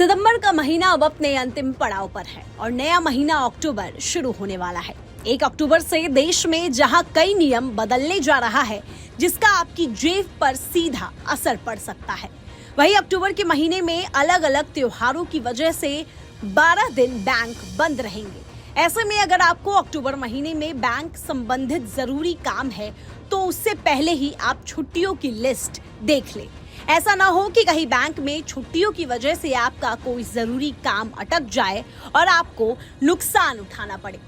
सितंबर का महीना अब अपने अंतिम पड़ाव पर है और नया महीना अक्टूबर शुरू होने वाला है। 1 अक्टूबर से देश में जहां कई नियम बदलने जा रहा है, जिसका आपकी जेब पर सीधा असर पड़ सकता है, वहीं अक्टूबर के महीने में अलग अलग त्योहारों की वजह से 12 दिन बैंक बंद रहेंगे। ऐसे में अगर आपको अक्टूबर महीने में बैंक संबंधित जरूरी काम है, तो उससे पहले ही आप छुट्टियों की लिस्ट देख लें। ऐसा ना हो कि कहीं बैंक में छुट्टियों की वजह से आपका कोई जरूरी काम अटक जाए और आपको नुकसान उठाना पड़े।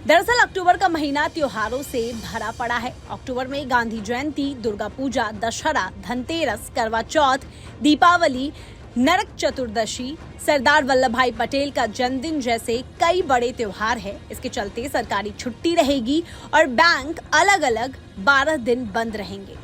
दरअसल अक्टूबर का महीना त्योहारों से भरा पड़ा है। अक्टूबर में गांधी जयंती, दुर्गा पूजा, दशहरा, धनतेरस, करवा चौथ, दीपावली, नरक चतुर्दशी, सरदार वल्लभ भाई पटेल का जन्मदिन जैसे कई बड़े त्योहार हैं। इसके चलते सरकारी छुट्टी रहेगी और बैंक अलग अलग 12 दिन बंद रहेंगे।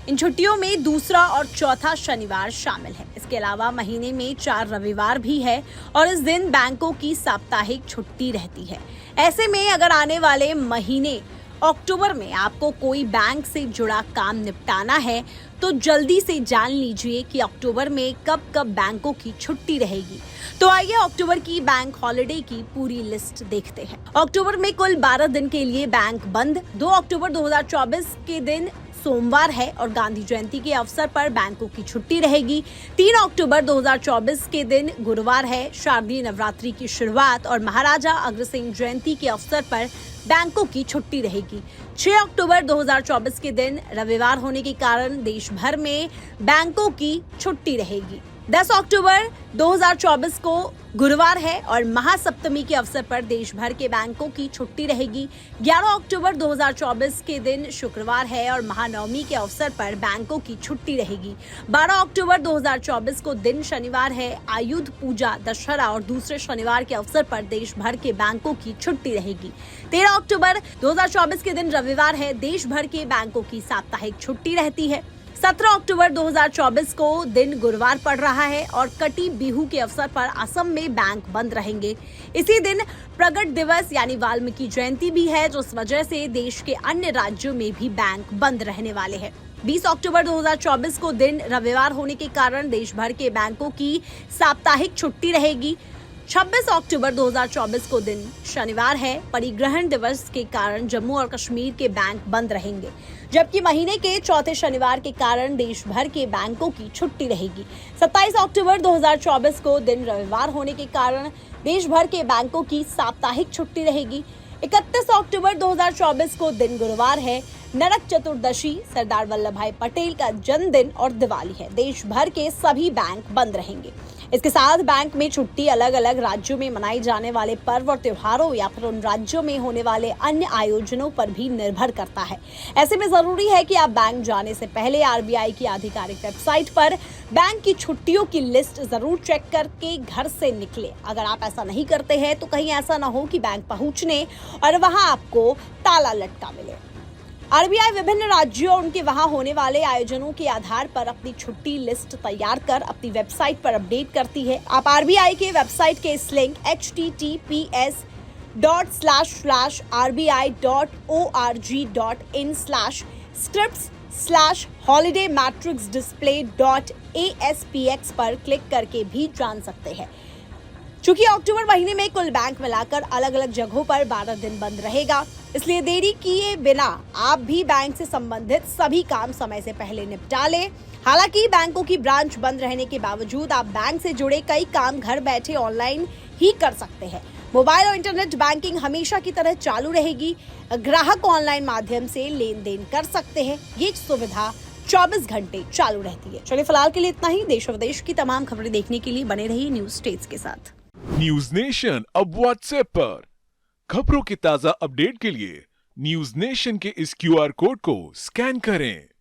इन छुट्टियों में दूसरा और चौथा शनिवार शामिल है। इसके अलावा महीने में 4 रविवार भी है और इस दिन बैंकों की साप्ताहिक छुट्टी रहती है। ऐसे में अगर आने वाले महीने अक्टूबर में आपको कोई बैंक से जुड़ा काम निपटाना है, तो जल्दी से जान लीजिए कि अक्टूबर में कब कब बैंकों की छुट्टी रहेगी। तो आइए अक्टूबर की बैंक हॉलिडे की पूरी लिस्ट देखते हैं। अक्टूबर में कुल 12 दिन के लिए बैंक बंद। 2 अक्टूबर 2024 के दिन सोमवार है और गांधी जयंती के अवसर पर बैंकों की छुट्टी रहेगी। 3 अक्टूबर 2024 के दिन गुरुवार है, शारदीय नवरात्रि की शुरुआत और महाराजा अग्रसेन जयंती के अवसर पर बैंकों की छुट्टी रहेगी। 6 अक्टूबर 2024 के दिन रविवार होने के कारण देश भर में बैंकों की छुट्टी रहेगी। 10 अक्टूबर 2024 को गुरुवार है और महासप्तमी के अवसर पर देश भर के बैंकों की छुट्टी रहेगी। 11 अक्टूबर 2024 के दिन शुक्रवार है और महानवमी के अवसर पर बैंकों की छुट्टी रहेगी। 12 अक्टूबर 2024 को दिन शनिवार है। आयुध पूजा, दशहरा और दूसरे शनिवार के अवसर पर देश भर के बैंकों की छुट्टी रहेगी। 13 अक्टूबर 2024 के दिन रविवार है। देश भर के बैंकों की साप्ताहिक छुट्टी रहती है। 17 अक्टूबर 2024 को दिन गुरुवार पड़ रहा है और कटी बिहू के अवसर पर असम में बैंक बंद रहेंगे। इसी दिन प्रगट दिवस यानी वाल्मीकि जयंती भी है, जिस वजह से देश के अन्य राज्यों में भी बैंक बंद रहने वाले हैं। 20 अक्टूबर 2024 को दिन रविवार होने के कारण देश भर के बैंकों की साप्ताहिक छुट्टी रहेगी। 26 अक्टूबर 2024 को दिन शनिवार है। परिग्रहण दिवस के कारण जम्मू और कश्मीर के बैंक बंद रहेंगे, जबकि महीने के चौथे शनिवार के कारण देश भर के बैंकों की छुट्टी रहेगी। 27 अक्टूबर 2024 को दिन रविवार होने के कारण देश भर के बैंकों की साप्ताहिक छुट्टी रहेगी। 31 अक्टूबर 2024 को दिन गुरुवार है। नरक चतुर्दशी, सरदार वल्लभ भाई पटेल का जन्मदिन और दिवाली है। देश भर के सभी बैंक बंद रहेंगे। इसके साथ बैंक में छुट्टी अलग अलग राज्यों में मनाए जाने वाले पर्व और त्योहारों या फिर उन राज्यों में होने वाले अन्य आयोजनों पर भी निर्भर करता है। ऐसे में जरूरी है कि आप बैंक जाने से पहले आरबीआई की आधिकारिक वेबसाइट पर बैंक की छुट्टियों की लिस्ट जरूर चेक करके घर से निकले। अगर आप ऐसा नहीं करते हैं तो कहीं ऐसा ना हो कि बैंक पहुंचने और वहां आपको ताला लटका मिले। आरबीआई विभिन्न राज्यों और उनके वहां होने वाले आयोजनों के आधार पर अपनी छुट्टी लिस्ट तैयार कर अपनी वेबसाइट पर अपडेट करती है। आप आरबीआई के वेबसाइट के इस लिंक https://rbi.org.in/scripts/holidaymatrixdisplay.aspx पर क्लिक करके भी जान सकते हैं। चूंकि अक्टूबर महीने में कुल बैंक मिलाकर अलग अलग जगहों पर 12 दिन बंद रहेगा, इसलिए देरी किए बिना आप भी बैंक से संबंधित सभी काम समय से पहले निपटा लें। हालांकि बैंकों की ब्रांच बंद रहने के बावजूद आप बैंक से जुड़े कई काम घर बैठे ऑनलाइन ही कर सकते हैं। मोबाइल और इंटरनेट बैंकिंग हमेशा की तरह चालू रहेगी। ग्राहक ऑनलाइन माध्यम से लेन देन कर सकते हैं। ये सुविधा 24 घंटे चालू रहती है। चलिए फिलहाल के लिए इतना ही। देश और विदेश की तमाम खबरें देखने के लिए बने रहिए न्यूज स्टेट्स के साथ। न्यूज नेशन अब व्हाट्सएप पर खबरों की ताजा अपडेट के लिए न्यूज नेशन के इस क्यूआर कोड को स्कैन करें।